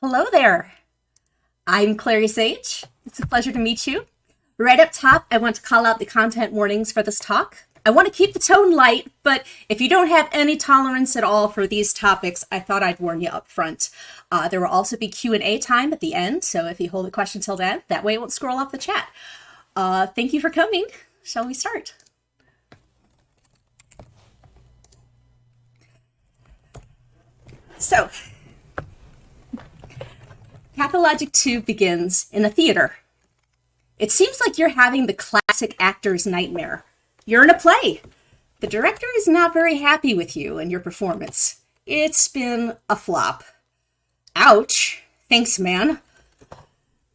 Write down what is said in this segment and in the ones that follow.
Hello there. I'm Clary Sage. It's a pleasure to meet you. Right up top, I want to call out the content warnings for this talk. I want to keep the tone light, but if you don't have any tolerance at all for these topics, I thought I'd warn you up front. There will also be Q&A time at the end, so if you hold a question till then, that way it won't scroll off the chat. Thank you for coming. Shall we start? So, Pathologic 2 begins in a theater. It seems like you're having the classic actor's nightmare. You're in a play. The director is not very happy with you and your performance. It's been a flop. Ouch. Thanks, man.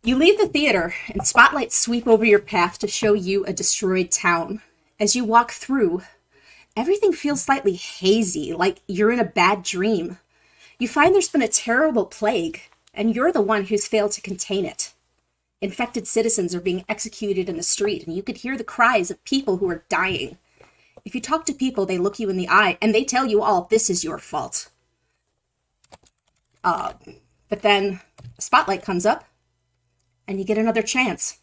You leave the theater and spotlights sweep over your path to show you a destroyed town. As you walk through, everything feels slightly hazy, like you're in a bad dream. You find there's been a terrible plague, and you're the one who's failed to contain it. Infected citizens are being executed in the street, and you could hear the cries of people who are dying. If you talk to people, they look you in the eye, and they tell you all this is your fault. But then a spotlight comes up, and you get another chance.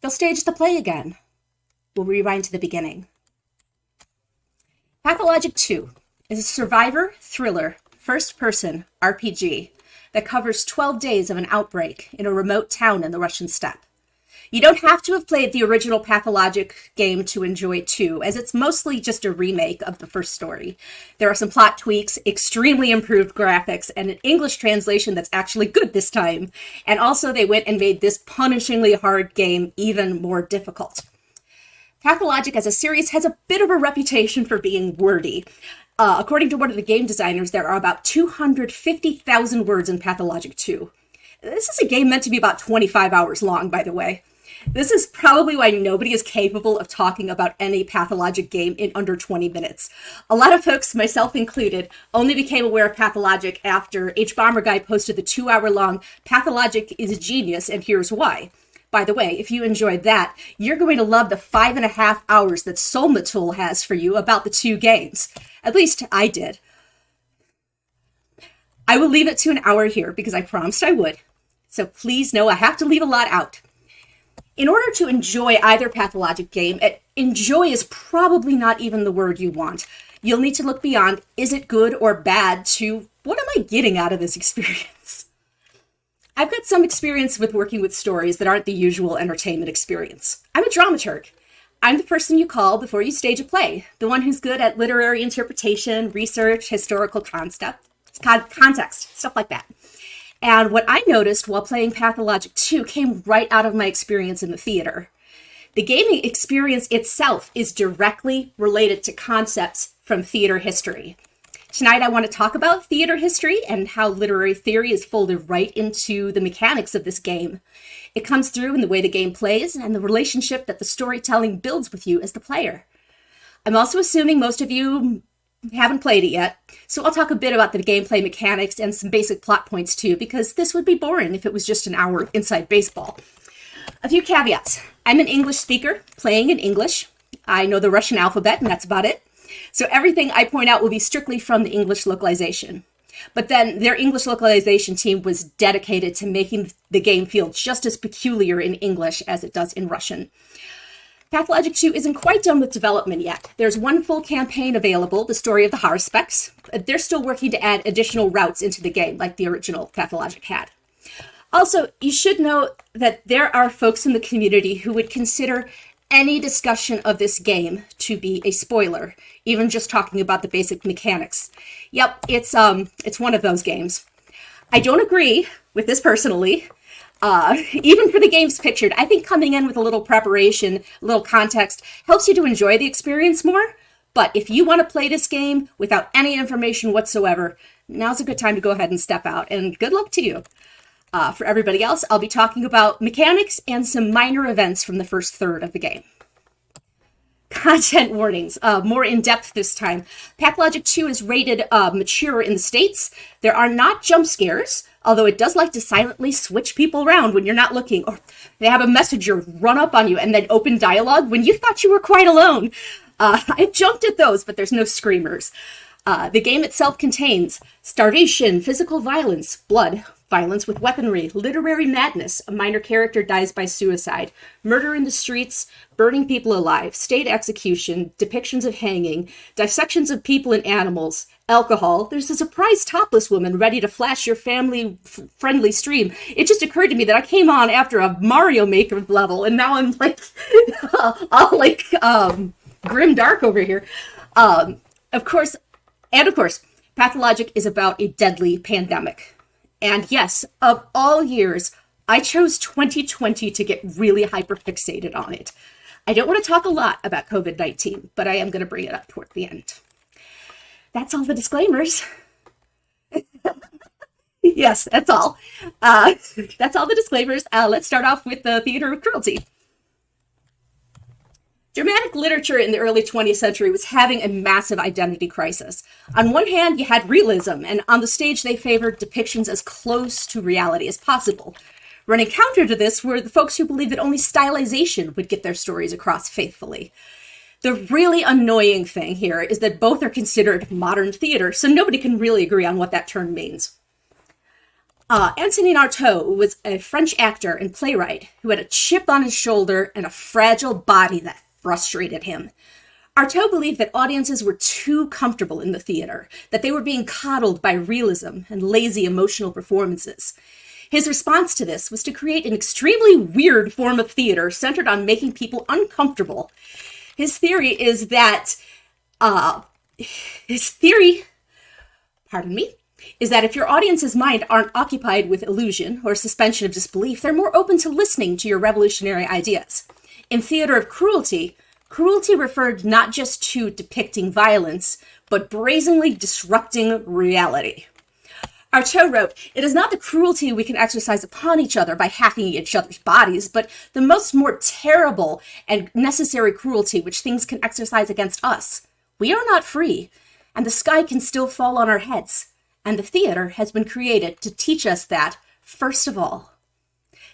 They'll stage the play again. We'll rewind to the beginning. Pathologic 2 is a survivor, thriller, first-person RPG that covers 12 days of an outbreak in a remote town in the Russian steppe. You don't have to have played the original Pathologic game to enjoy 2, as it's mostly just a remake of the first story. There are some plot tweaks, extremely improved graphics, and an English translation that's actually good this time. And also they went and made this punishingly hard game even more difficult. Pathologic as a series has a bit of a reputation for being wordy. According to one of the game designers, there are about 250,000 words in Pathologic 2. This is a game meant to be about 25 hours long, by the way. This is probably why nobody is capable of talking about any Pathologic game in under 20 minutes. A lot of folks, myself included, only became aware of Pathologic after H-Bomber Guy posted the 2-hour-long Pathologic is a Genius, and here's why. By the way, if you enjoyed that, you're going to love the 5.5 hours that Solmatul has for you about the 2 games. At least I did. I will leave it to an hour here because I promised I would. So please know I have to leave a lot out. In order to enjoy either Pathologic game, enjoy is probably not even the word you want. You'll need to look beyond, is it good or bad, to what am I getting out of this experience? I've got some experience with working with stories that aren't the usual entertainment experience. I'm a dramaturg. I'm the person you call before you stage a play, the one who's good at literary interpretation, research, historical context, stuff like that. And what I noticed while playing Pathologic 2 came right out of my experience in the theater. The gaming experience itself is directly related to concepts from theater history. Tonight, I want to talk about theater history and how literary theory is folded right into the mechanics of this game. It comes through in the way the game plays and the relationship that the storytelling builds with you as the player. I'm also assuming most of you haven't played it yet, so I'll talk a bit about the gameplay mechanics and some basic plot points too, because this would be boring if it was just an hour of inside baseball. A few caveats. I'm an English speaker, playing in English. I know the Russian alphabet, and that's about it. So everything I point out will be strictly from the English localization. But then their English localization team was dedicated to making the game feel just as peculiar in English as it does in Russian. Pathologic 2 isn't quite done with development yet. There's one full campaign available, the story of the Harspecks. They're still working to add additional routes into the game, like the original Pathologic had. Also, you should know that there are folks in the community who would consider any discussion of this game to be a spoiler, even just talking about the basic mechanics. Yep, it's one of those games. I don't agree with this personally. Even for the games pictured, I think coming in with a little preparation, a little context, helps you to enjoy the experience more. But if you want to play this game without any information whatsoever, now's a good time to go ahead and step out, and good luck to you. For everybody else, I'll be talking about mechanics and some minor events from the first third of the game. Content warnings, more in depth this time. Pathologic 2 is rated mature in the States. There are not jump scares, although it does like to silently switch people around when you're not looking, or they have a messenger run up on you and then open dialogue when you thought you were quite alone. I've jumped at those, but there's no screamers. The game itself contains starvation, physical violence, blood, violence with weaponry, literary madness, a minor character dies by suicide, murder in the streets, burning people alive, state execution, depictions of hanging, dissections of people and animals, alcohol. There's a surprise topless woman ready to flash your family-friendly stream. It just occurred to me that I came on after a Mario Maker level, and now I'm like, all like, grim dark over here. Of course, Pathologic is about a deadly pandemic. And yes, of all years, I chose 2020 to get really hyperfixated on it. I don't want to talk a lot about COVID-19, but I am going to bring it up toward the end. That's all the disclaimers. Yes, that's all. That's all the disclaimers. Let's start off with the theater of cruelty. Dramatic literature in the early 20th century was having a massive identity crisis. On one hand, you had realism, and on the stage they favored depictions as close to reality as possible. Running counter to this were the folks who believed that only stylization would get their stories across faithfully. The really annoying thing here is that both are considered modern theater, so nobody can really agree on what that term means. Anthony Nartow was a French actor and playwright who had a chip on his shoulder and a fragile body that frustrated him. Artaud believed that audiences were too comfortable in the theater, that they were being coddled by realism and lazy emotional performances. His response to this was to create an extremely weird form of theater centered on making people uncomfortable. His theory is that, is that if your audience's mind aren't occupied with illusion or suspension of disbelief, they're more open to listening to your revolutionary ideas. In theater of cruelty, cruelty referred not just to depicting violence, but brazenly disrupting reality. Artaud wrote, "It is not the cruelty we can exercise upon each other by hacking each other's bodies, but the more terrible and necessary cruelty which things can exercise against us. We are not free, and the sky can still fall on our heads, and the theater has been created to teach us that, first of all."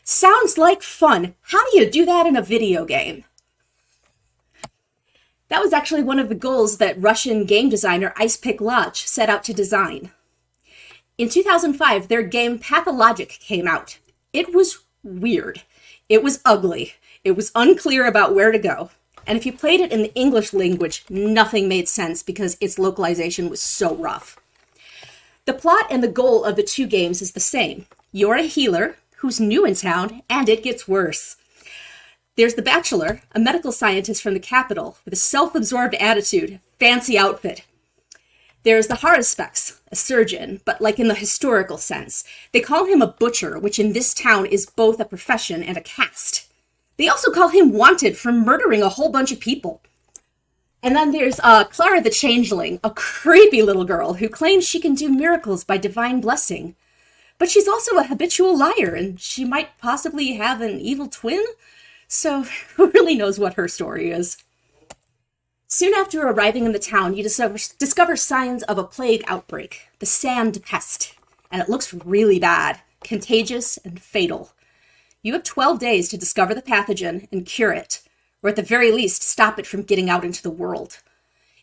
Sounds like fun. How do you do that in a video game? That was actually one of the goals that Russian game designer Ice-Pick Lodge set out to design. In 2005, their game Pathologic came out. It was weird. It was ugly. It was unclear about where to go. And if you played it in the English language, nothing made sense because its localization was so rough. The plot and the goal of the two games is the same. You're a healer who's new in town, and it gets worse. There's the Bachelor, a medical scientist from the capital with a self-absorbed attitude, fancy outfit. There's the Haruspex, a surgeon, but like in the historical sense. They call him a butcher, which in this town is both a profession and a caste. They also call him wanted for murdering a whole bunch of people. And then there's Clara the Changeling, a creepy little girl who claims she can do miracles by divine blessing. But she's also a habitual liar, and she might possibly have an evil twin, so who really knows what her story is? Soon after arriving in the town, you discover signs of a plague outbreak, the sand pest, and it looks really bad, contagious and fatal. You have 12 days to discover the pathogen and cure it, or at the very least, stop it from getting out into the world.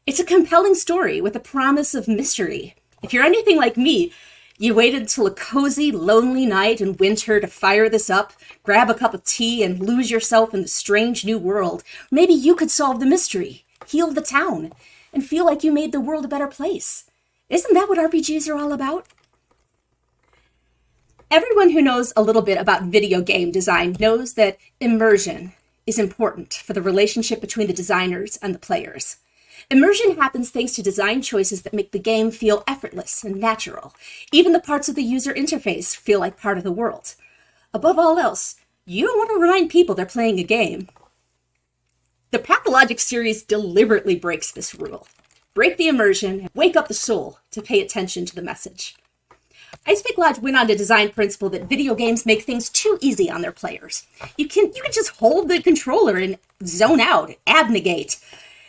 It's a compelling story with a promise of mystery. If you're anything like me, you waited until a cozy, lonely night in winter to fire this up, grab a cup of tea, and lose yourself in the strange new world. Maybe you could solve the mystery, heal the town, and feel like you made the world a better place. Isn't that what RPGs are all about? Everyone who knows a little bit about video game design knows that immersion is important for the relationship between the designers and the players. Immersion happens thanks to design choices that make the game feel effortless and natural. Even the parts of the user interface feel like part of the world. Above all else, you don't want to remind people they're playing a game. The Pathologic series deliberately breaks this rule. Break the immersion and wake up the soul to pay attention to the message. Ice-Pick Lodge went on to design principle that video games make things too easy on their players. You can just hold the controller and zone out, abnegate.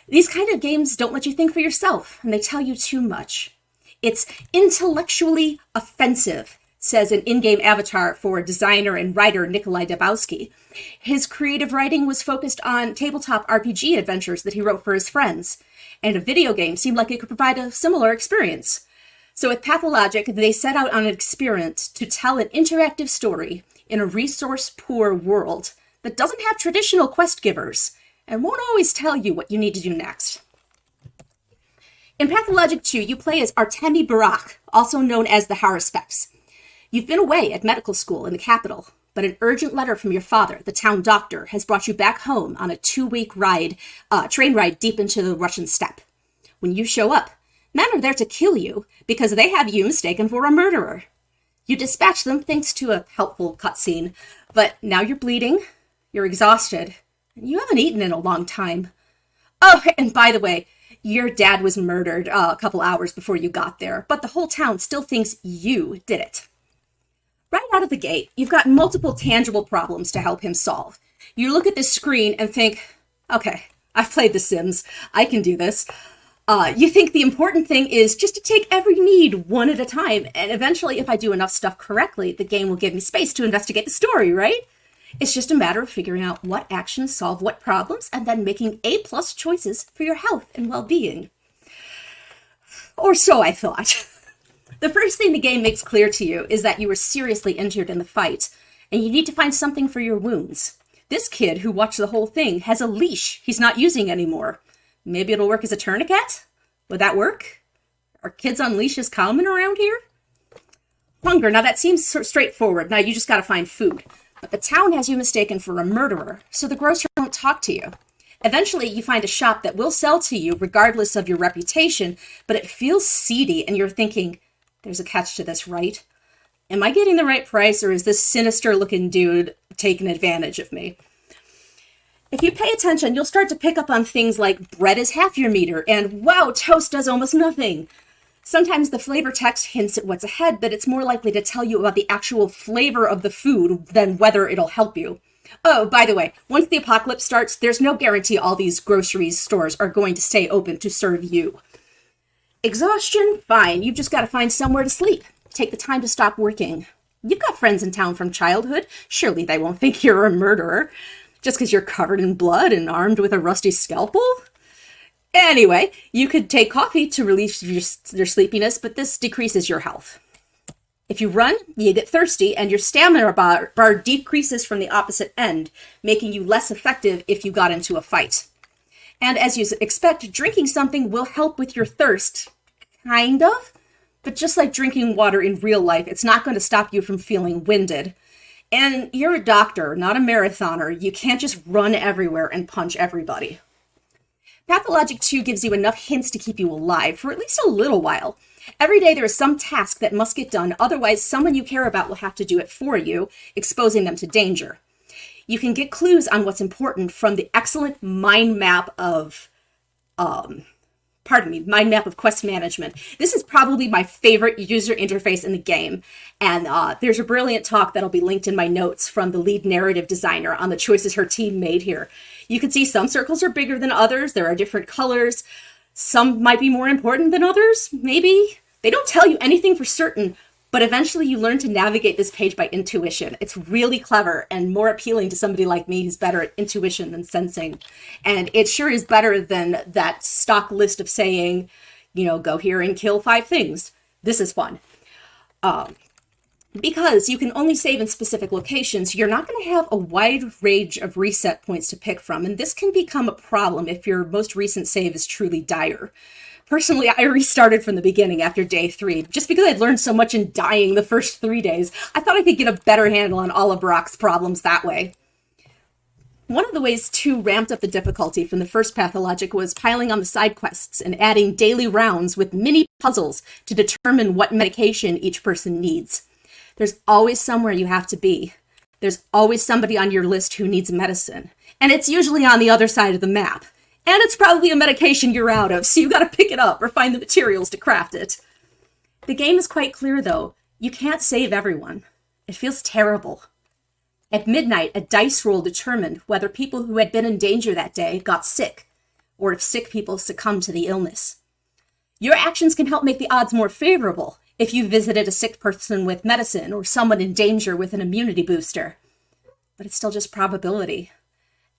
These kind of games don't let you think for yourself, and they tell you too much. It's intellectually offensive, says an in-game avatar for designer and writer Nikolai Dabowski. His creative writing was focused on tabletop RPG adventures that he wrote for his friends, and a video game seemed like it could provide a similar experience. So with Pathologic, they set out on an experiment to tell an interactive story in a resource-poor world that doesn't have traditional quest givers and won't always tell you what you need to do next. In Pathologic 2, you play as Artemi Barak, also known as the Haruspex. You've been away at medical school in the capital, but an urgent letter from your father, the town doctor, has brought you back home on a 2-week train ride deep into the Russian steppe. When you show up, men are there to kill you because they have you mistaken for a murderer. You dispatch them thanks to a helpful cutscene, but now you're bleeding, you're exhausted, and you haven't eaten in a long time. Oh, and by the way, your dad was murdered a couple hours before you got there, but the whole town still thinks you did it. Right out of the gate, you've got multiple tangible problems to help him solve. You look at this screen and think, okay, I've played The Sims, I can do this. You think the important thing is just to take every need one at a time, and eventually, if I do enough stuff correctly, the game will give me space to investigate the story, right? It's just a matter of figuring out what actions solve what problems, and then making A+ choices for your health and well-being. Or so I thought. The first thing the game makes clear to you is that you were seriously injured in the fight, and you need to find something for your wounds. This kid who watched the whole thing has a leash he's not using anymore. Maybe it'll work as a tourniquet? Would that work? Are kids on leashes common around here? Hunger. Now that seems straightforward. Now you just gotta find food. But the town has you mistaken for a murderer, so the grocer won't talk to you. Eventually, you find a shop that will sell to you regardless of your reputation, but it feels seedy, and you're thinking, there's a catch to this, right? Am I getting the right price, or is this sinister-looking dude taking advantage of me? If you pay attention, you'll start to pick up on things like bread is half your meter, and wow, toast does almost nothing. Sometimes the flavor text hints at what's ahead, but it's more likely to tell you about the actual flavor of the food than whether it'll help you. Oh, by the way, once the apocalypse starts, there's no guarantee all these grocery stores are going to stay open to serve you. Exhaustion? Fine, you've just got to find somewhere to sleep. Take the time to stop working. You've got friends in town from childhood. Surely they won't think you're a murderer, just because you're covered in blood and armed with a rusty scalpel? Anyway, you could take coffee to relieve your sleepiness, but this decreases your health. If you run, you get thirsty, and your stamina bar decreases from the opposite end, making you less effective if you got into a fight. And as you expect, drinking something will help with your thirst. Kind of. But just like drinking water in real life, it's not going to stop you from feeling winded. And you're a doctor, not a marathoner. You can't just run everywhere and punch everybody. Pathologic 2 gives you enough hints to keep you alive for at least a little while. Every day there is some task that must get done, otherwise someone you care about will have to do it for you, exposing them to danger. You can get clues on what's important from the excellent mind map of quest management. This is probably my favorite user interface in the game, and there's a brilliant talk that'll be linked in my notes from the lead narrative designer on the choices her team made here. You can see some circles are bigger than others, there are different colors, some might be more important than others, maybe. They don't tell you anything for certain, but eventually you learn to navigate this page by intuition. It's really clever and more appealing to somebody like me who's better at intuition than sensing. And it sure is better than that stock list of saying, go here and kill 5 things. This is fun. Because you can only save in specific locations, you're not going to have a wide range of reset points to pick from, and this can become a problem if your most recent save is truly dire. Personally, I restarted from the beginning after day 3, just because I'd learned so much in dying the first 3 days. I thought I could get a better handle on all of Barak's problems that way. One of the ways 2 ramped up the difficulty from the first Pathologic was piling on the side quests and adding daily rounds with mini puzzles to determine what medication each person needs. There's always somewhere you have to be. There's always somebody on your list who needs medicine. And it's usually on the other side of the map. And it's probably a medication you're out of, so you gotta pick it up or find the materials to craft it. The game is quite clear, though. You can't save everyone. It feels terrible. At midnight, a dice roll determined whether people who had been in danger that day got sick, or if sick people succumbed to the illness. Your actions can help make the odds more favorable. if you visited a sick person with medicine or someone in danger with an immunity booster. But it's still just probability.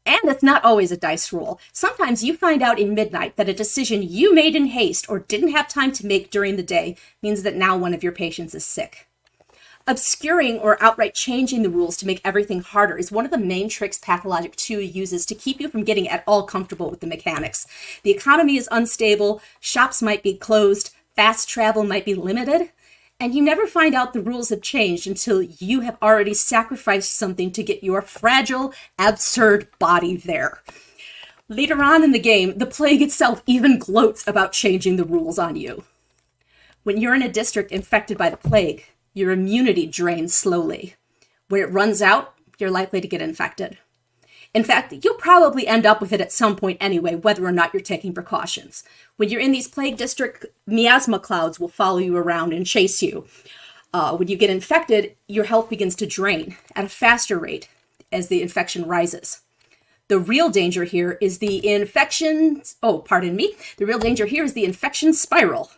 And it's not always a dice roll. Sometimes you find out in midnight that a decision you made in haste or didn't have time to make during the day means that now one of your patients is sick. Obscuring or outright changing the rules to make everything harder is one of the main tricks Pathologic 2 uses to keep you from getting at all comfortable with the mechanics. The economy is unstable, shops might be closed, fast travel might be limited, and you never find out the rules have changed until you have already sacrificed something to get your fragile, absurd body there. Later on in the game, the plague itself even gloats about changing the rules on you. When you're in a district infected by the plague, your immunity drains slowly. When it runs out, you're likely to get infected. In fact, you'll probably end up with it at some point anyway, whether or not you're taking precautions. When you're in these plague district, miasma clouds will follow you around and chase you. When you get infected, your health begins to drain at a faster rate as the infection rises. The real danger here is the infection spiral.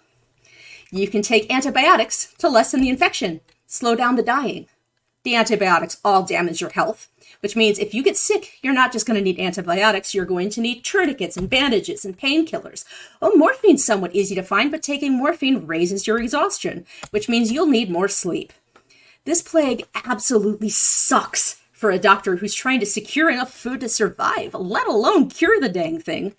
You can take antibiotics to lessen the infection, slow down the dying. The antibiotics all damage your health, which means if you get sick, you're not just going to need antibiotics, you're going to need tourniquets and bandages and painkillers. Oh, morphine's somewhat easy to find, but taking morphine raises your exhaustion, which means you'll need more sleep. This plague absolutely sucks for a doctor who's trying to secure enough food to survive, let alone cure the dang thing.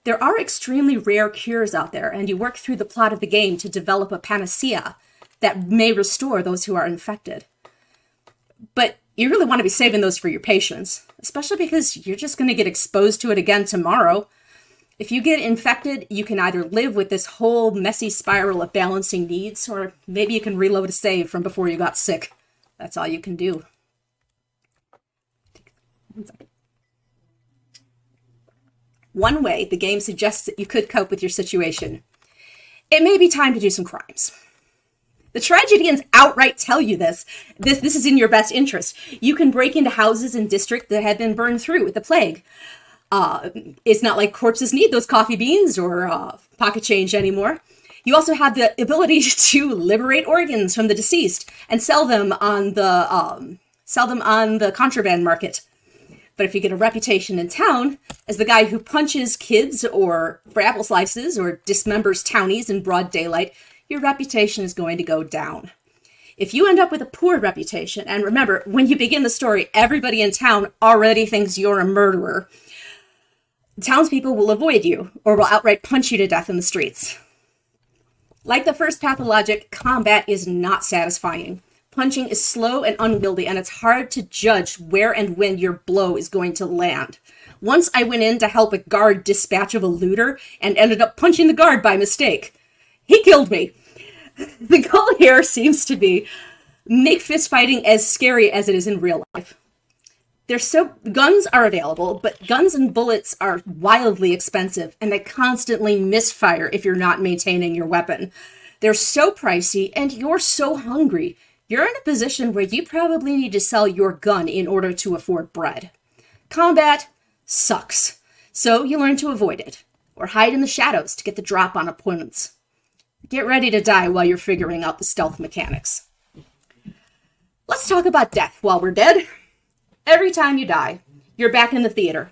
There are extremely rare cures out there, and you work through the plot of the game to develop a panacea that may restore those who are infected. But you really want to be saving those for your patients, especially because you're just going to get exposed to it again tomorrow. If you get infected, you can either live with this whole messy spiral of balancing needs, or maybe you can reload a save from before you got sick. That's all you can do. 1 second. One way the game suggests that you could cope with your situation. It may be time to do some crimes. The tragedians outright tell you this. This is in your best interest. You can break into houses in districts that have been burned through with the plague. It's not like corpses need those coffee beans or pocket change anymore. You also have the ability to liberate organs from the deceased and sell them on the contraband market. But if you get a reputation in town as the guy who punches kids or for apple slices or dismembers townies in broad daylight, your reputation is going to go down. If you end up with a poor reputation, and remember, when you begin the story, everybody in town already thinks you're a murderer, townspeople will avoid you or will outright punch you to death in the streets. Like the first Pathologic, combat is not satisfying. Punching is slow and unwieldy, and it's hard to judge where and when your blow is going to land. Once I went in to help a guard dispatch of a looter and ended up punching the guard by mistake. He killed me. The goal here seems to be make fist fighting as scary as it is in real life. Guns are available, but guns and bullets are wildly expensive, and they constantly misfire if you're not maintaining your weapon. They're so pricey, and you're so hungry. You're in a position where you probably need to sell your gun in order to afford bread. Combat sucks, so you learn to avoid it, or hide in the shadows to get the drop on opponents. Get ready to die while you're figuring out the stealth mechanics. Let's talk about death while we're dead. Every time you die, you're back in the theater,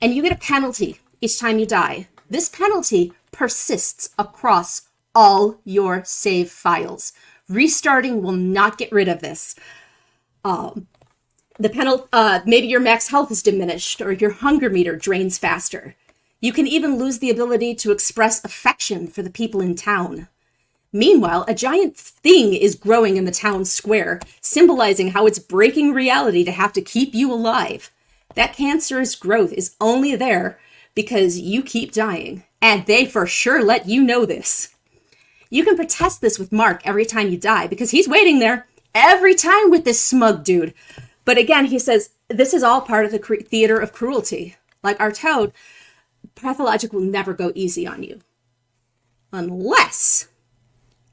and you get a penalty each time you die. This penalty persists across all your save files. Restarting will not get rid of this. Maybe your max health is diminished, or your hunger meter drains faster. You can even lose the ability to express affection for the people in town. Meanwhile, a giant thing is growing in the town square, symbolizing how it's breaking reality to have to keep you alive. That cancerous growth is only there because you keep dying, and they for sure let you know this. You can protest this with Mark every time you die, because he's waiting there every time with this smug dude. But again, he says, this is all part of the theater of cruelty. Like Nartow, Pathologic will never go easy on you. Unless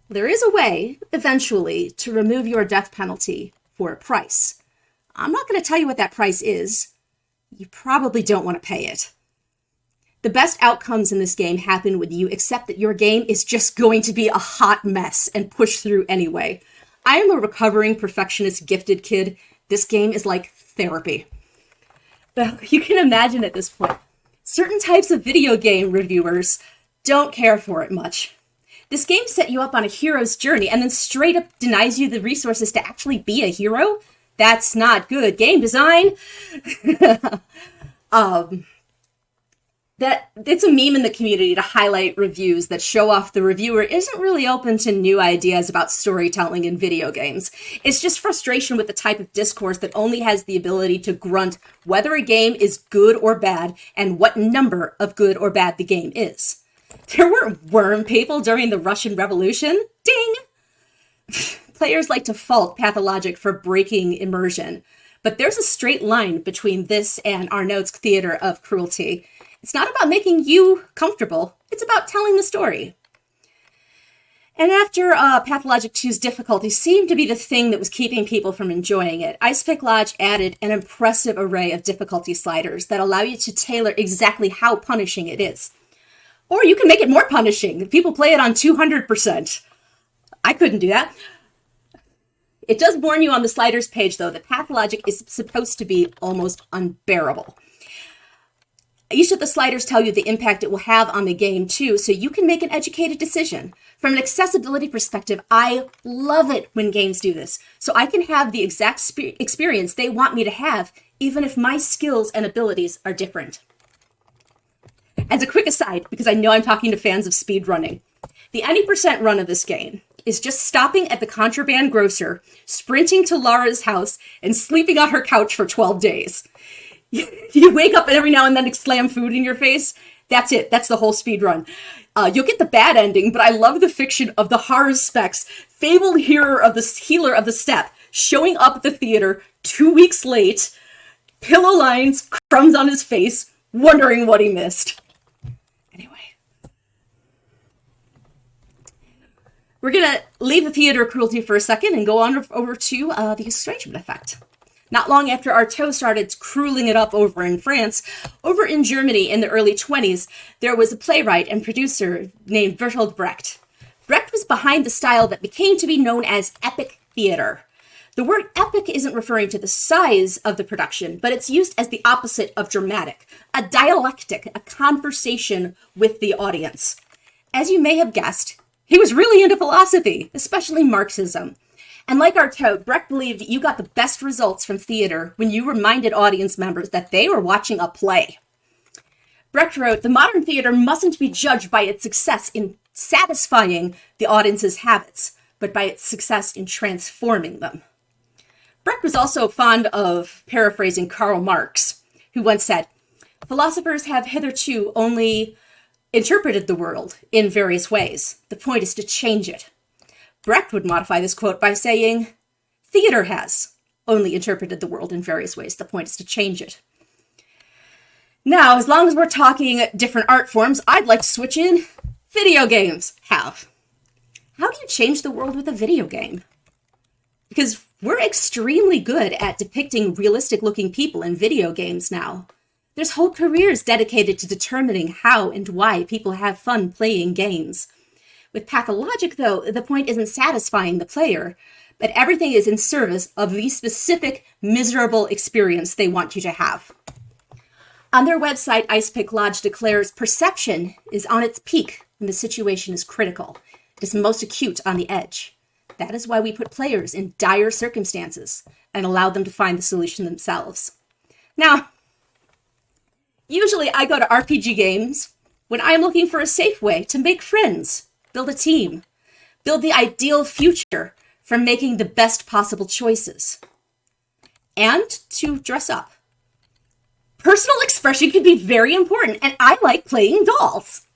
there is a way, eventually, to remove your death penalty for a price. I'm not going to tell you what that price is. You probably don't want to pay it. The best outcomes in this game happen when you accept that your game is just going to be a hot mess and push through anyway. I am a recovering perfectionist gifted kid. This game is like therapy. But you can imagine at this point, certain types of video game reviewers don't care for it much. This game set you up on a hero's journey and then straight up denies you the resources to actually be a hero. That's not good game design. That it's a meme in the community to highlight reviews that show off the reviewer isn't really open to new ideas about storytelling in video games. It's just frustration with the type of discourse that only has the ability to grunt whether a game is good or bad and what number of good or bad the game is. There were worm people during the Russian Revolution. Ding! Players like to fault Pathologic for breaking immersion, but there's a straight line between this and Arnaud's theater of cruelty. It's not about making you comfortable, it's about telling the story. And after Pathologic 2's difficulty seemed to be the thing that was keeping people from enjoying it, Ice Pick Lodge added an impressive array of difficulty sliders that allow you to tailor exactly how punishing it is. Or you can make it more punishing. People play it on 200%. I couldn't do that. It does warn you on the sliders page, though, that Pathologic is supposed to be almost unbearable. Each of the sliders tell you the impact it will have on the game, too, so you can make an educated decision. From an accessibility perspective, I love it when games do this, so I can have the exact experience they want me to have, even if my skills and abilities are different. As a quick aside, because I know I'm talking to fans of speedrunning, the any % run of this game is just stopping at the contraband grocer, sprinting to Laura's house, and sleeping on her couch for 12 days. You wake up and every now and then slam food in your face. That's it. That's the whole speed run. You'll get the bad ending, but I love the fiction of the horror specs, fabled healer of the step, showing up at the theater 2 weeks late, pillow lines, crumbs on his face, wondering what he missed. Anyway. We're going to leave the theater of cruelty for a second and go on over to the estrangement effect. Not long after Nartow started crueling it up over in France, over in Germany in the early 20s, there was a playwright and producer named Bertolt Brecht. Brecht was behind the style that became to be known as epic theater. The word epic isn't referring to the size of the production, but it's used as the opposite of dramatic, a dialectic, a conversation with the audience. As you may have guessed, he was really into philosophy, especially Marxism. And like Nartow, Brecht believed you got the best results from theater when you reminded audience members that they were watching a play. Brecht wrote, "The modern theater mustn't be judged by its success in satisfying the audience's habits, but by its success in transforming them." Brecht was also fond of paraphrasing Karl Marx, who once said, "Philosophers have hitherto only interpreted the world in various ways. The point is to change it." Brecht would modify this quote by saying, "Theater has only interpreted the world in various ways. The point is to change it." Now, as long as we're talking different art forms, I'd like to switch in video games. How do you change the world with a video game? Because we're extremely good at depicting realistic-looking people in video games now. There's whole careers dedicated to determining how and why people have fun playing games. With Pathologic, though, the point isn't satisfying the player, but everything is in service of the specific miserable experience they want you to have. On their website, Ice Pick Lodge declares perception is on its peak when the situation is critical. It is most acute on the edge. That is why we put players in dire circumstances and allow them to find the solution themselves. Now, usually I go to RPG games when I'm looking for a safe way to make friends, build a team, build the ideal future for making the best possible choices, and to dress up. Personal expression can be very important, and I like playing dolls.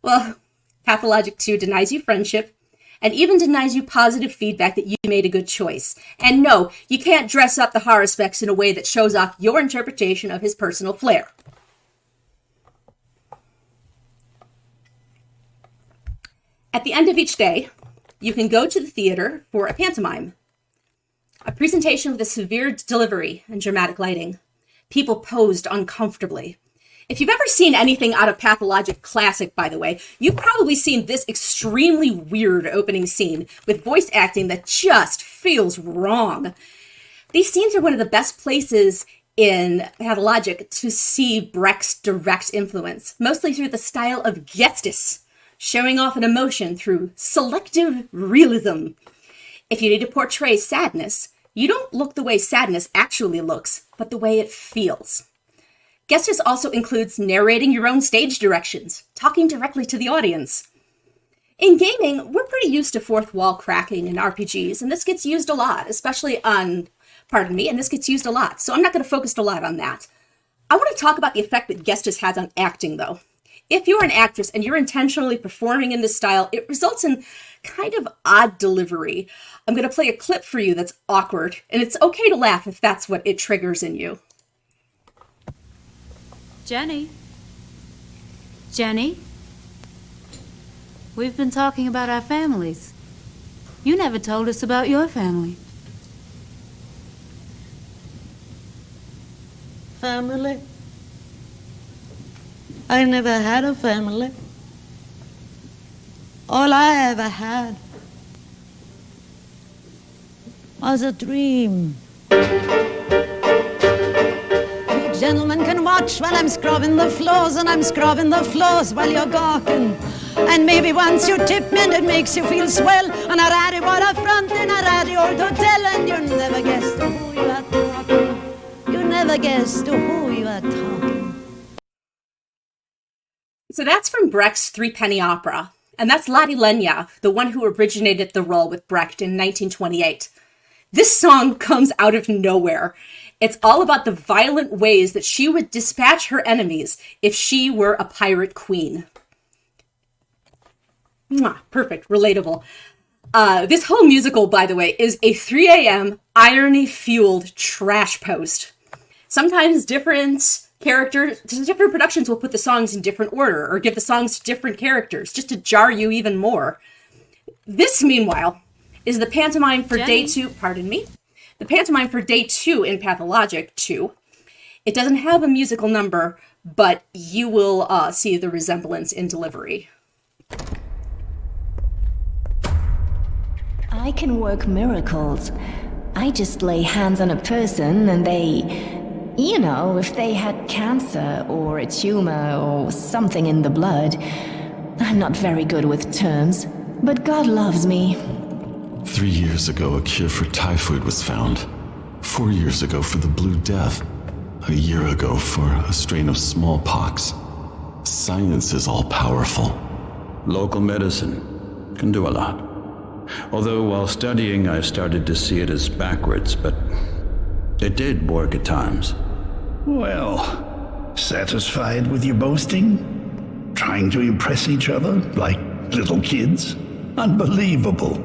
Well, Pathologic 2 denies you friendship and even denies you positive feedback that you made a good choice. And no, you can't dress up the horror specs in a way that shows off your interpretation of his personal flair. At the end of each day, you can go to the theater for a pantomime, a presentation with a severe delivery and dramatic lighting. People posed uncomfortably. If you've ever seen anything out of Pathologic Classic, by the way, you've probably seen this extremely weird opening scene with voice acting that just feels wrong. These scenes are one of the best places in Pathologic to see Brecht's direct influence, mostly through the style of gestus, showing off an emotion through selective realism. If you need to portray sadness, you don't look the way sadness actually looks, but the way it feels. Gestus also includes narrating your own stage directions, talking directly to the audience. In gaming, we're pretty used to fourth wall cracking in RPGs, and this gets used a lot, especially on, and this gets used a lot, so I'm not going to focus a lot on that. I want to talk about the effect that gestus has on acting, though. If you're an actress and you're intentionally performing in this style, it results in kind of odd delivery. I'm going to play a clip for you that's awkward, and it's okay to laugh if that's what it triggers in you. Jenny? Jenny? We've been talking about our families. You never told us about your family. Family? I never had a family. All I ever had was a dream. Gentlemen can watch while I'm scrubbing the floors, and I'm scrubbing the floors while you're gawking. And maybe once you tip me and it makes you feel swell, and a ratty waterfront in a ratty old hotel, and you never guess to who you are talking. You never guess to who you are talking. So that's from Brecht's Threepenny Opera, and that's Lottie Lenya, the one who originated the role with Brecht in 1928. This song comes out of nowhere. It's all about the violent ways that she would dispatch her enemies if she were a pirate queen. Mwah, perfect, relatable. This whole musical, by the way, is a 3 a.m. irony-fueled trash post. Sometimes different productions will put the songs in different order or give the songs to different characters just to jar you even more. This, meanwhile, is the pantomime for day 2, the pantomime for day 2 in Pathologic 2. It doesn't have a musical number, but you will see the resemblance in delivery. I can work miracles. I just lay hands on a person and they, you know, if they had cancer or a tumor or something in the blood. I'm not very good with terms, but God loves me. 3 years ago, a cure for typhoid was found. 4 years ago for the Blue Death. A year ago for a strain of smallpox. Science is all-powerful. Local medicine can do a lot. Although while studying, I started to see it as backwards, but it did work at times. Well, satisfied with your boasting? Trying to impress each other like little kids? Unbelievable.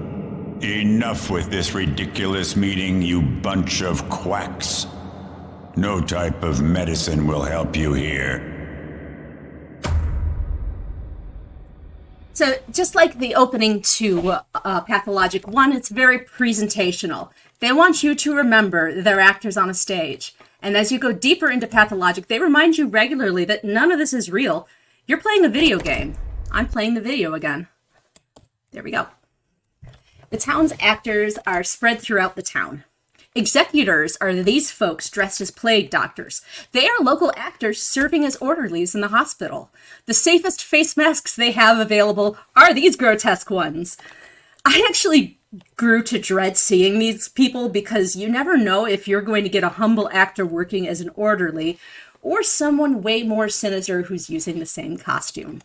Enough with this ridiculous meeting, you bunch of quacks. No type of medicine will help you here. So just like the opening to Pathologic 1, it's very presentational. They want you to remember they're actors on a stage. And as you go deeper into Pathologic, they remind you regularly that none of this is real. You're playing a video game. I'm playing the video again. There we go. The town's actors are spread throughout the town. Executors are these folks dressed as plague doctors. They are local actors serving as orderlies in the hospital. The safest face masks they have available are these grotesque ones. I actually grew to dread seeing these people because you never know if you're going to get a humble actor working as an orderly or someone way more sinister who's using the same costume.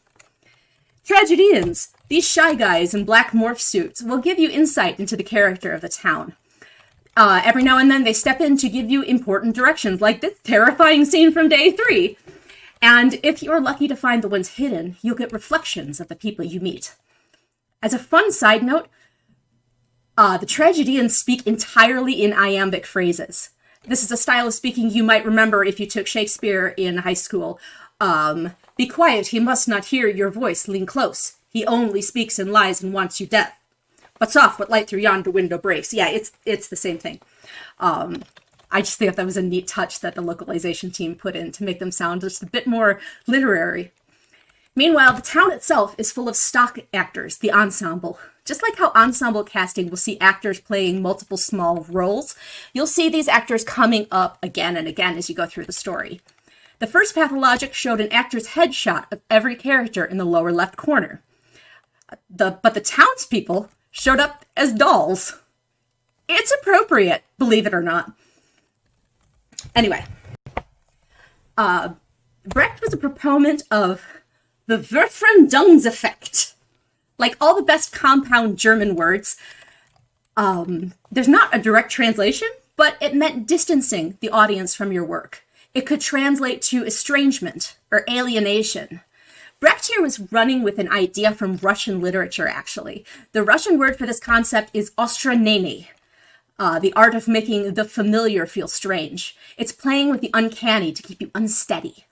Tragedians, these shy guys in black morph suits, will give you insight into the character of the town. Every now and then they step in to give you important directions, like this terrifying scene from day 3. And if you're lucky to find the ones hidden, you'll get reflections of the people you meet. As a fun side note, the tragedians speak entirely in iambic phrases. This is a style of speaking you might remember if you took Shakespeare in high school. Be quiet, he must not hear your voice, lean close. He only speaks in lies and wants you deaf. But soft, what light through yonder window breaks. Yeah, it's the same thing. I just think that was a neat touch that the localization team put in to make them sound just a bit more literary. Meanwhile, the town itself is full of stock actors, the ensemble. Just like how ensemble casting will see actors playing multiple small roles, you'll see these actors coming up again and again as you go through the story. The first Pathologic showed an actor's headshot of every character in the lower left corner. But the townspeople showed up as dolls. It's appropriate, believe it or not. Anyway, Brecht was a proponent of the Verfremdungseffekt. Like all the best compound German words, there's not a direct translation, but it meant distancing the audience from your work. It could translate to estrangement or alienation. Brecht here was running with an idea from Russian literature, actually. The Russian word for this concept is ostranenie, the art of making the familiar feel strange. It's playing with the uncanny to keep you unsteady.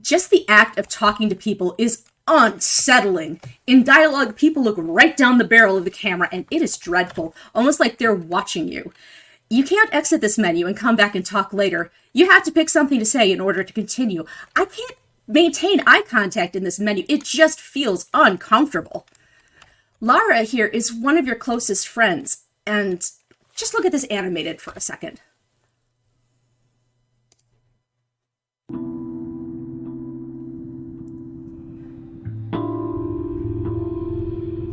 Just the act of talking to people is unsettling. In dialogue, people look right down the barrel of the camera, and it is dreadful, almost like they're watching you. You can't exit this menu and come back and talk later. You have to pick something to say in order to continue. I can't maintain eye contact in this menu. It just feels uncomfortable. Lara here is one of your closest friends, and just look at this animated for a second.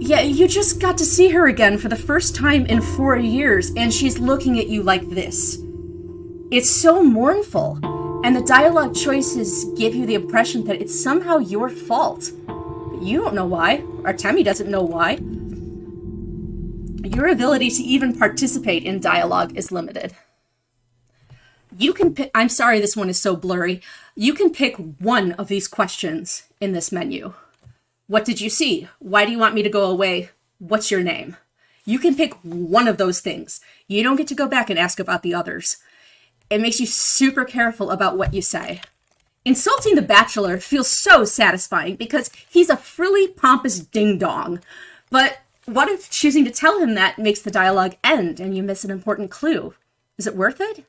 Yeah, you just got to see her again for the first time in 4 years, and she's looking at you like this. It's so mournful, and the dialogue choices give you the impression that it's somehow your fault. But you don't know why. Artemi doesn't know why. Your ability to even participate in dialogue is limited. You can pick, I'm sorry this one is so blurry. You can pick one of these questions in this menu. What did you see? Why do you want me to go away? What's your name? You can pick one of those things. You don't get to go back and ask about the others. It makes you super careful about what you say. Insulting the Bachelor feels so satisfying because he's a frilly, pompous ding-dong. But what if choosing to tell him that makes the dialogue end and you miss an important clue? Is it worth it?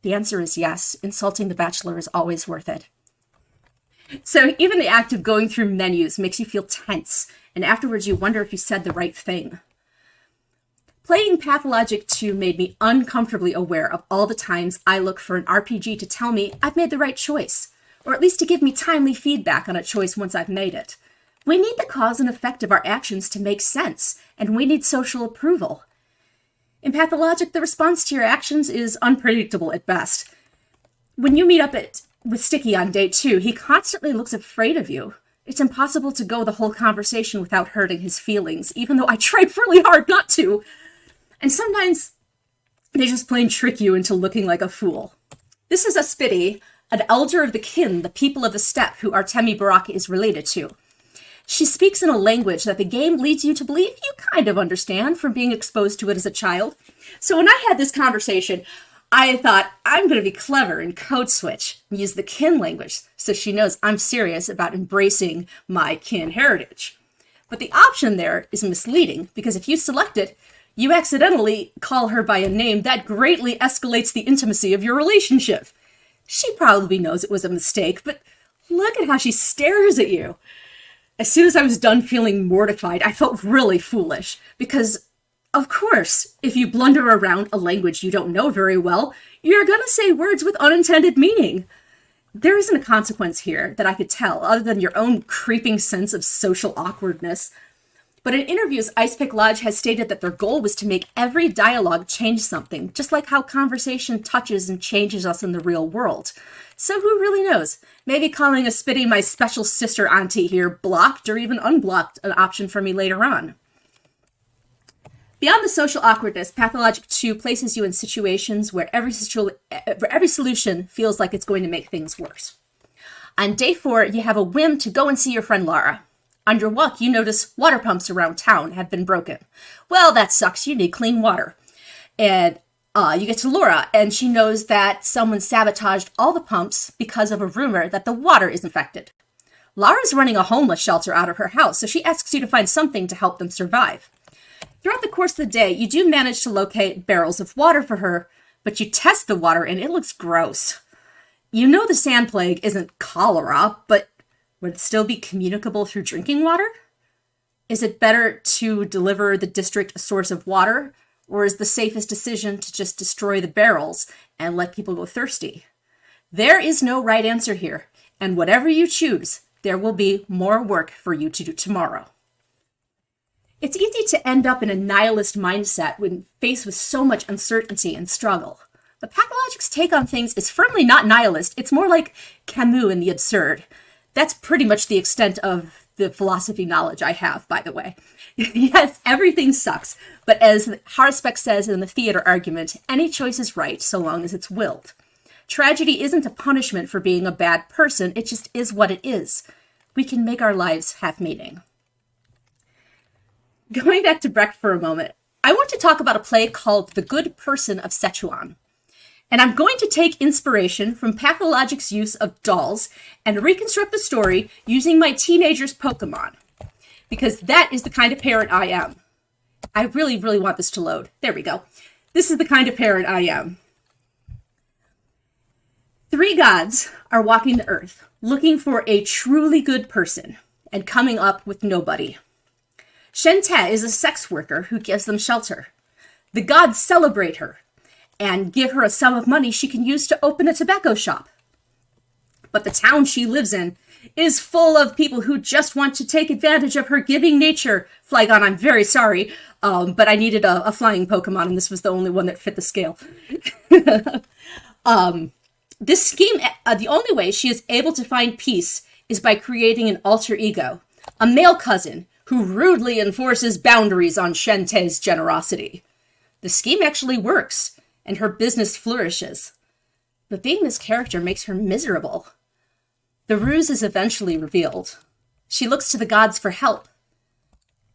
The answer is yes. Insulting the Bachelor is always worth it. So even the act of going through menus makes you feel tense, and afterwards you wonder if you said the right thing. Playing Pathologic 2 made me uncomfortably aware of all the times I look for an RPG to tell me I've made the right choice, or at least to give me timely feedback on a choice once I've made it. We need the cause and effect of our actions to make sense, and we need social approval. In Pathologic, the response to your actions is unpredictable at best. When you meet up with Sticky on day 2, he constantly looks afraid of you. It's impossible to go the whole conversation without hurting his feelings, even though I tried really hard not to. And sometimes they just plain trick you into looking like a fool. This is a Spitty, an elder of the kin, the people of the steppe, who Artemi Baraka is related to. She speaks in a language that the game leads you to believe you kind of understand from being exposed to it as a child. So when I had this conversation, I thought, I'm going to be clever and code switch and use the kin language so she knows I'm serious about embracing my kin heritage. But the option there is misleading because if you select it, you accidentally call her by a name that greatly escalates the intimacy of your relationship. She probably knows it was a mistake, but look at how she stares at you. As soon as I was done feeling mortified, I felt really foolish because of course, if you blunder around a language you don't know very well, you're going to say words with unintended meaning. There isn't a consequence here that I could tell, other than your own creeping sense of social awkwardness. But in interviews, Icepick Lodge has stated that their goal was to make every dialogue change something, just like how conversation touches and changes us in the real world. So who really knows? Maybe calling a Spitty my special sister auntie here blocked or even unblocked an option for me later on. Beyond the social awkwardness, Pathologic 2 places you in situations where every solution feels like it's going to make things worse. On day 4, you have a whim to go and see your friend Lara. On your walk, you notice water pumps around town have been broken. Well, that sucks. You need clean water. And you get to Laura, and she knows that someone sabotaged all the pumps because of a rumor that the water is infected. Lara's running a homeless shelter out of her house, so she asks you to find something to help them survive. Throughout the course of the day, you do manage to locate barrels of water for her, but you test the water and it looks gross. You know the sand plague isn't cholera, but would it still be communicable through drinking water? Is it better to deliver the district a source of water, or is the safest decision to just destroy the barrels and let people go thirsty? There is no right answer here, and whatever you choose, there will be more work for you to do tomorrow. It's easy to end up in a nihilist mindset when faced with so much uncertainty and struggle. But Pathologic's take on things is firmly not nihilist. It's more like Camus in the absurd. That's pretty much the extent of the philosophy knowledge I have, by the way. Yes, everything sucks, but as Harspect says in the theater argument, any choice is right so long as it's willed. Tragedy isn't a punishment for being a bad person, it just is what it is. We can make our lives have meaning. Going back to Brecht for a moment, I want to talk about a play called The Good Person of Sichuan. And I'm going to take inspiration from Pathologic's use of dolls and reconstruct the story using my teenager's Pokemon. Because that is the kind of parent I am. I really, really want this to load. There we go. This is the kind of parent I am. 3 gods are walking the earth, looking for a truly good person, and coming up with nobody. Shen Te is a sex worker who gives them shelter. The gods celebrate her and give her a sum of money she can use to open a tobacco shop. But the town she lives in is full of people who just want to take advantage of her giving nature. Flygon, I'm very sorry, but I needed a flying Pokemon, and this was the only one that fit the scale. This scheme, the only way she is able to find peace is by creating an alter ego, a male cousin who rudely enforces boundaries on Shen Te's generosity. The scheme actually works, and her business flourishes. But being this character makes her miserable. The ruse is eventually revealed. She looks to the gods for help.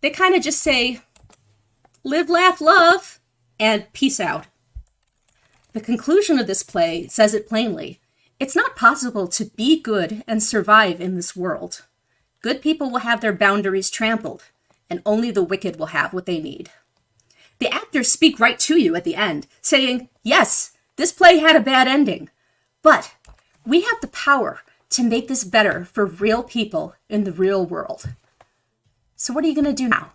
They kind of just say, live, laugh, love, and peace out. The conclusion of this play says it plainly. It's not possible to be good and survive in this world. Good people will have their boundaries trampled, and only the wicked will have what they need. The actors speak right to you at the end, saying, yes, this play had a bad ending, but we have the power to make this better for real people in the real world. So what are you going to do now?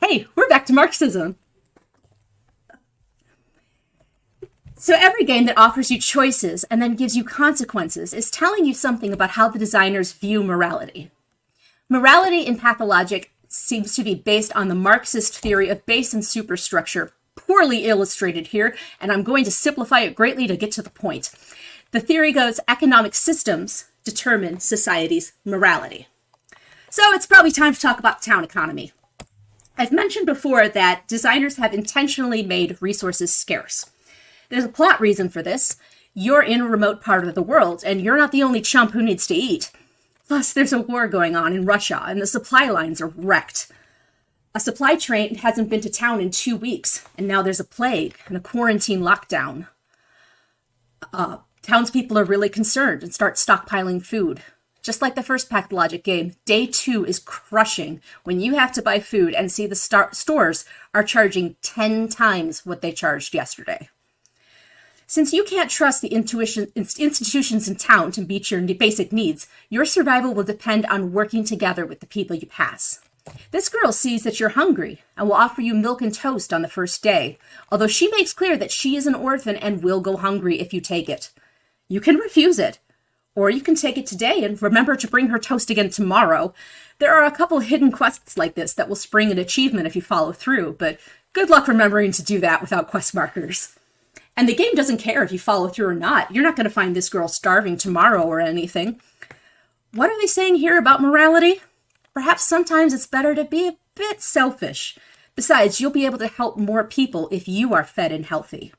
Hey, we're back to Marxism. So every game that offers you choices and then gives you consequences is telling you something about how the designers view morality. Morality in Pathologic seems to be based on the Marxist theory of base and superstructure, poorly illustrated here, and I'm going to simplify it greatly to get to the point. The theory goes, economic systems determine society's morality. So it's probably time to talk about town economy. I've mentioned before that designers have intentionally made resources scarce. There's a plot reason for this. You're in a remote part of the world, and you're not the only chump who needs to eat. Plus, there's a war going on in Russia, and the supply lines are wrecked. A supply train hasn't been to town in 2 weeks, and now there's a plague and a quarantine lockdown. Townspeople are really concerned and start stockpiling food. Just like the first Pathologic game, day 2 is crushing when you have to buy food and see the stores are charging 10 times what they charged yesterday. Since you can't trust the institutions in town to meet your basic needs, your survival will depend on working together with the people you pass. This girl sees that you're hungry and will offer you milk and toast on the first day, although she makes clear that she is an orphan and will go hungry if you take it. You can refuse it, or you can take it today and remember to bring her toast again tomorrow. There are a couple hidden quests like this that will spring an achievement if you follow through, but good luck remembering to do that without quest markers. And the game doesn't care if you follow through or not. You're not going to find this girl starving tomorrow or anything. What are they saying here about morality? Perhaps sometimes it's better to be a bit selfish. Besides, you'll be able to help more people if you are fed and healthy.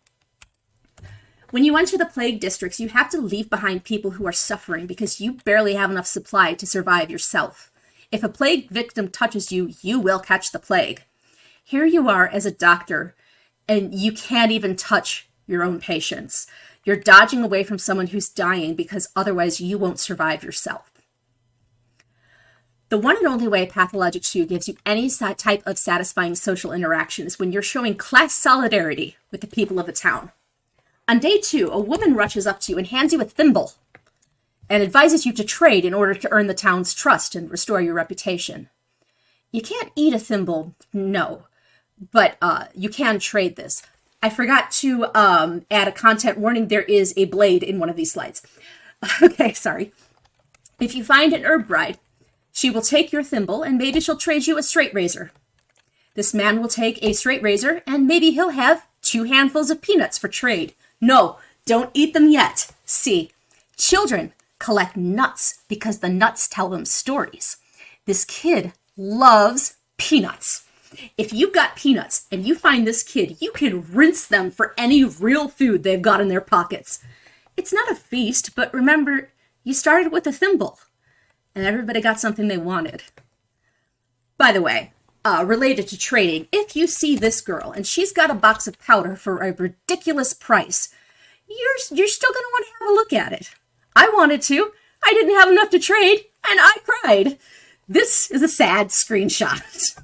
When you enter the plague districts, you have to leave behind people who are suffering because you barely have enough supply to survive yourself. If a plague victim touches you, you will catch the plague. Here you are as a doctor, and you can't even touch your own patients. You're dodging away from someone who's dying because otherwise you won't survive yourself. The one and only way Pathologic 2 gives you any type of satisfying social interaction is when you're showing class solidarity with the people of the town. On day 2, a woman rushes up to you and hands you a thimble and advises you to trade in order to earn the town's trust and restore your reputation. You can't eat a thimble, no, but you can trade this. I forgot to add a content warning. There is a blade in one of these slides. Okay, sorry. If you find an herb bride, she will take your thimble and maybe she'll trade you a straight razor. This man will take a straight razor and maybe he'll have 2 handfuls of peanuts for trade. No, don't eat them yet. See, children collect nuts because the nuts tell them stories. This kid loves peanuts. If you've got peanuts and you find this kid, you can rinse them for any real food they've got in their pockets. It's not a feast, but remember, you started with a thimble and everybody got something they wanted. By the way, related to trading, if you see this girl and she's got a box of powder for a ridiculous price, you're still going to want to have a look at it. I wanted to. I didn't have enough to trade, and I cried. This is a sad screenshot.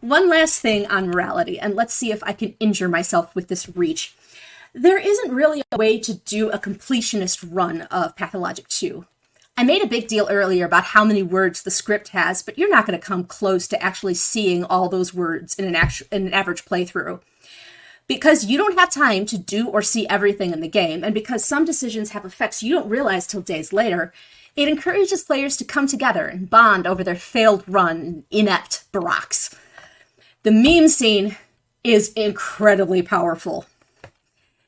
One last thing on morality, and let's see if I can injure myself with this reach. There isn't really a way to do a completionist run of Pathologic 2. I made a big deal earlier about how many words the script has, but you're not going to come close to actually seeing all those words in an average playthrough. Because you don't have time to do or see everything in the game, and because some decisions have effects you don't realize till days later, it encourages players to come together and bond over their failed run in inept barracks. The meme scene is incredibly powerful.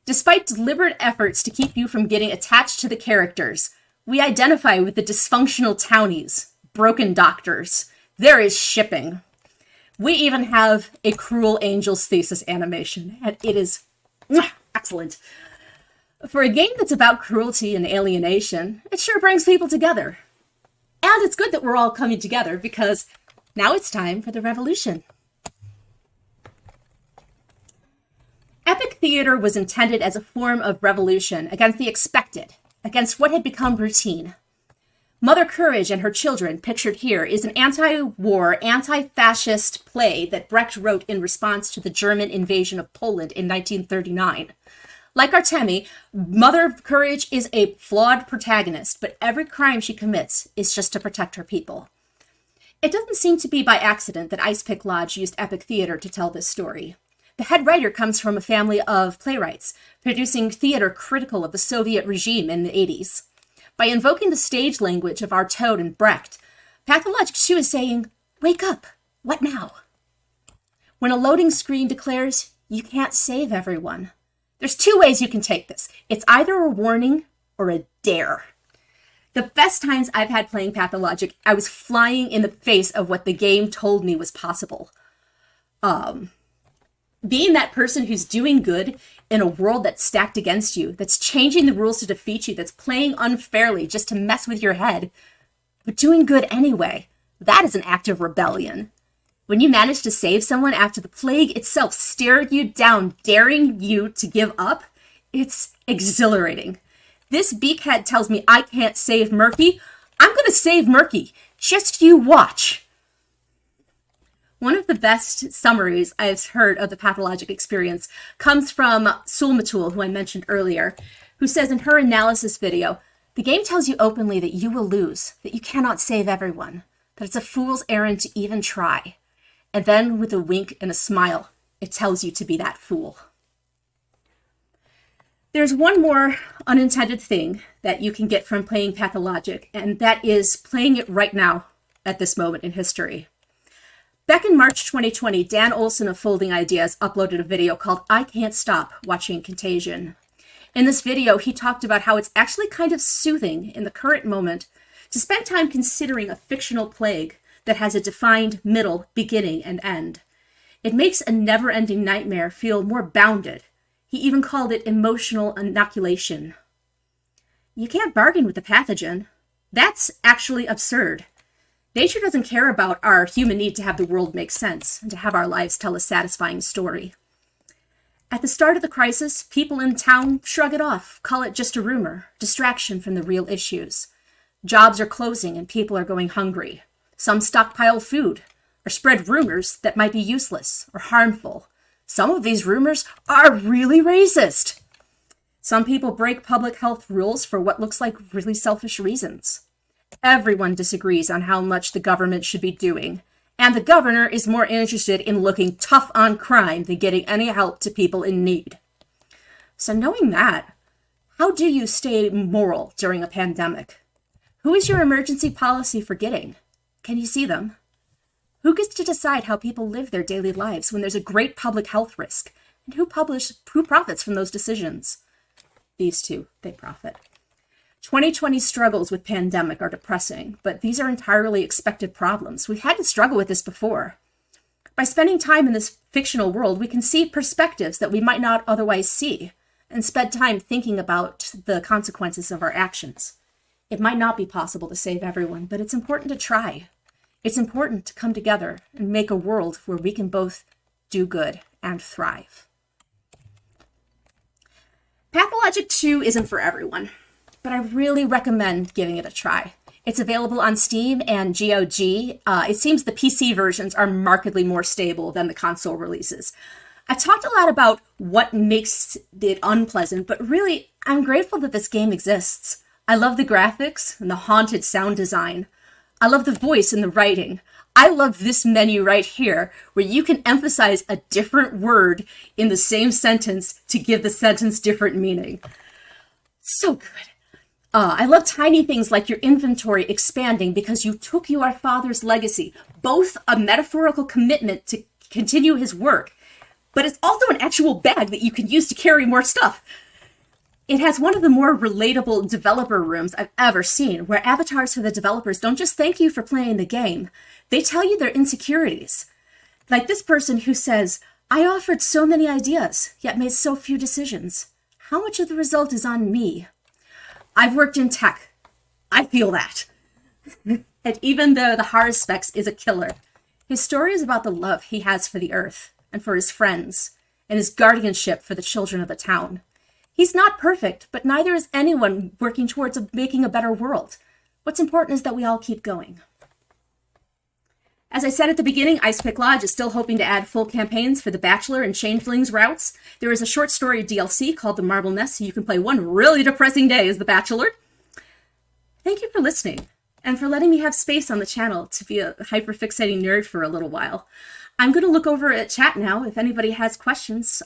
Despite deliberate efforts to keep you from getting attached to the characters, we identify with the dysfunctional townies, broken doctors. There is shipping. We even have a Cruel Angels thesis animation, and it is excellent. For a game that's about cruelty and alienation, it sure brings people together. And it's good that we're all coming together because now it's time for the revolution. Epic theater was intended as a form of revolution against the expected, against what had become routine. Mother Courage and Her Children, pictured here, is an anti-war, anti-fascist play that Brecht wrote in response to the German invasion of Poland in 1939. Like Artemi, Mother Courage is a flawed protagonist, but every crime she commits is just to protect her people. It doesn't seem to be by accident that Ice Pick Lodge used epic theater to tell this story. The head writer comes from a family of playwrights, producing theater critical of the Soviet regime in the 80s. By invoking the stage language of Nartow and Brecht, Pathologic 2 is saying, wake up, what now? When a loading screen declares, you can't save everyone, there's 2 ways you can take this. It's either a warning or a dare. The best times I've had playing Pathologic, I was flying in the face of what the game told me was possible. Being that person who's doing good in a world that's stacked against you, that's changing the rules to defeat you, that's playing unfairly just to mess with your head, but doing good anyway, that is an act of rebellion. When you manage to save someone after the plague itself stared you down, daring you to give up, it's exhilarating. This beakhead tells me I can't save Murky. I'm going to save Murky. Just you watch. One of the best summaries I've heard of the Pathologic experience comes from Sulmatul, who I mentioned earlier, who says in her analysis video, the game tells you openly that you will lose, that you cannot save everyone, that it's a fool's errand to even try. And then with a wink and a smile, it tells you to be that fool. There's one more unintended thing that you can get from playing Pathologic, and that is playing it right now at this moment in history. Back in March 2020, Dan Olson of Folding Ideas uploaded a video called I Can't Stop Watching Contagion. In this video, he talked about how it's actually kind of soothing in the current moment to spend time considering a fictional plague that has a defined middle, beginning, and end. It makes a never-ending nightmare feel more bounded. He even called it emotional inoculation. You can't bargain with the pathogen. That's actually absurd. Nature doesn't care about our human need to have the world make sense and to have our lives tell a satisfying story. At the start of the crisis, people in town shrug it off, call it just a rumor, distraction from the real issues. Jobs are closing and people are going hungry. Some stockpile food or spread rumors that might be useless or harmful. Some of these rumors are really racist. Some people break public health rules for what looks like really selfish reasons. Everyone disagrees on how much the government should be doing, and the governor is more interested in looking tough on crime than getting any help to people in need. So knowing that, how do you stay moral during a pandemic? Who is your emergency policy forgetting? Can you see them? Who gets to decide how people live their daily lives when there's a great public health risk? And who profits from those decisions? These two, they profit. 2020 struggles with pandemic are depressing, but these are entirely expected problems. We've had to struggle with this before. By spending time in this fictional world, we can see perspectives that we might not otherwise see, and spend time thinking about the consequences of our actions. It might not be possible to save everyone, but it's important to try. It's important to come together and make a world where we can both do good and thrive. Pathologic 2 isn't for everyone, but I really recommend giving it a try. It's available on Steam and GOG. It seems the PC versions are markedly more stable than the console releases. I talked a lot about what makes it unpleasant, but really, I'm grateful that this game exists. I love the graphics and the haunted sound design. I love the voice and the writing. I love this menu right here, where you can emphasize a different word in the same sentence to give the sentence different meaning. So good. I love tiny things like your inventory expanding because you took your father's legacy, both a metaphorical commitment to continue his work, but it's also an actual bag that you can use to carry more stuff. It has one of the more relatable developer rooms I've ever seen, where avatars for the developers don't just thank you for playing the game, they tell you their insecurities. Like this person who says, I offered so many ideas, yet made so few decisions. How much of the result is on me? I've worked in tech. I feel that. And even though the hard specs is a killer, his story is about the love he has for the earth and for his friends and his guardianship for the children of the town. He's not perfect, but neither is anyone working towards making a better world. What's important is that we all keep going. As I said at the beginning, Ice Pick Lodge is still hoping to add full campaigns for the Bachelor and Changelings routes. There is a short story DLC called The Marble Nest, so you can play one really depressing day as the Bachelor. Thank you for listening, and for letting me have space on the channel to be a hyperfixating nerd for a little while. I'm going to look over at chat now if anybody has questions.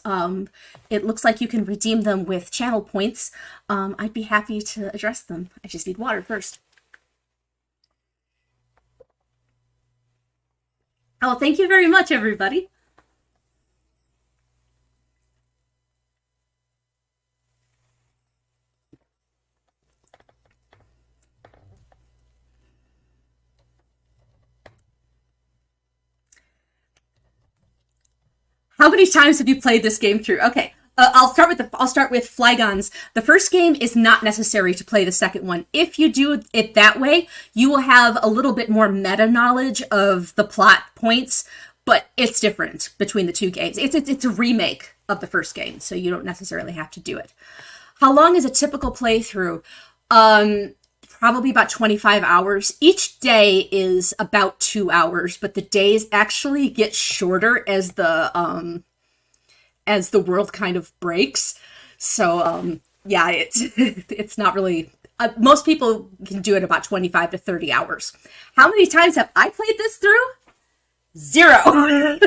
It looks like you can redeem them with channel points. I'd be happy to address them. I just need water first. Oh, thank you very much, everybody. How many times have you played this game through? Okay, I'll start with Flygons. The first game is not necessary to play the second one. If you do it that way, you will have a little bit more meta knowledge of the plot points, but it's different between the two games. It's a remake of the first game, so you don't necessarily have to do it. How long is a typical playthrough? Probably about 25 hours. Each day is about 2 hours, but the days actually get shorter as the world kind of breaks. So yeah, it's not really. Most people can do it about 25 to 30 hours. How many times have I played this through? 0.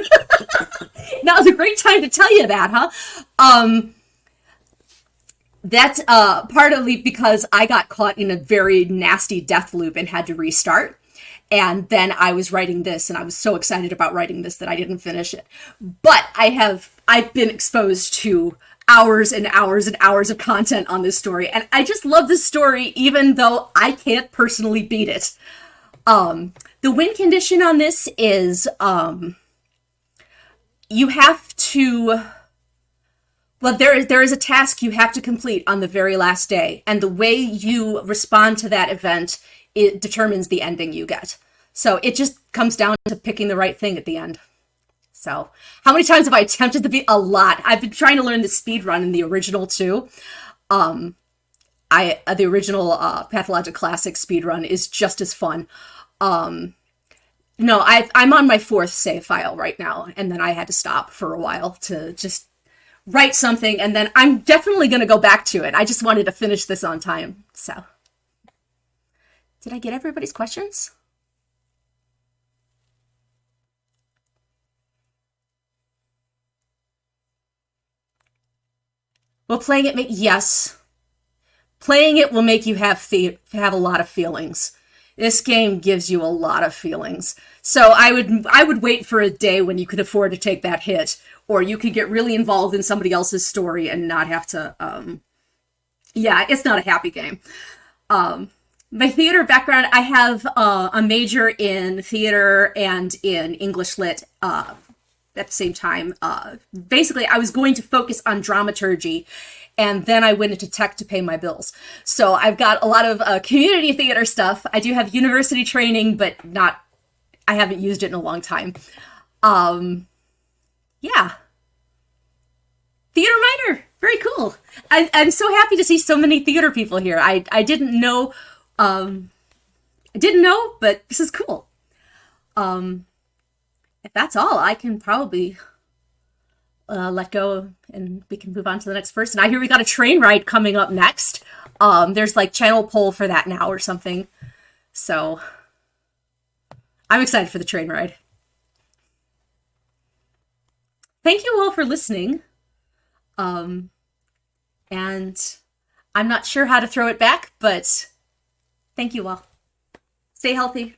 Now's a great time to tell you that, huh? That's partly because I got caught in a very nasty death loop and had to restart. And then I was writing this, and I was so excited about writing this that I didn't finish it. But I've been exposed to hours and hours and hours of content on this story, and I just love this story, even though I can't personally beat it. The win condition on this is you have to. Well, there is a task you have to complete on the very last day, and the way you respond to that event, it determines the ending you get. So it just comes down to picking the right thing at the end. So how many times have I attempted to beat? A lot. I've been trying to learn the speed run in the original too. The original Pathologic Classic speed run is just as fun. No, I'm on my 4th save file right now, and then I had to stop for a while to just write something, and then I'm definitely going to go back to it. I just wanted to finish this on time, so. Did I get everybody's questions? Will playing it yes. Playing it will make you have a lot of feelings. This game gives you a lot of feelings. So I would wait for a day when you could afford to take that hit, or you could get really involved in somebody else's story and not have to, yeah, it's not a happy game. My theater background, I have a major in theater and in English lit at the same time. Basically, I was going to focus on dramaturgy, and then I went into tech to pay my bills. So I've got a lot of community theater stuff. I do have university training, but I haven't used it in a long time. Yeah. Theater minor, very cool. I'm so happy to see so many theater people here. I didn't know, but this is cool. If that's all, I can probably let go and we can move on to the next person. I hear we got a train ride coming up next. There's like channel poll for that now or something. So I'm excited for the train ride. Thank you all for listening. And I'm not sure how to throw it back, but thank you all. Stay healthy.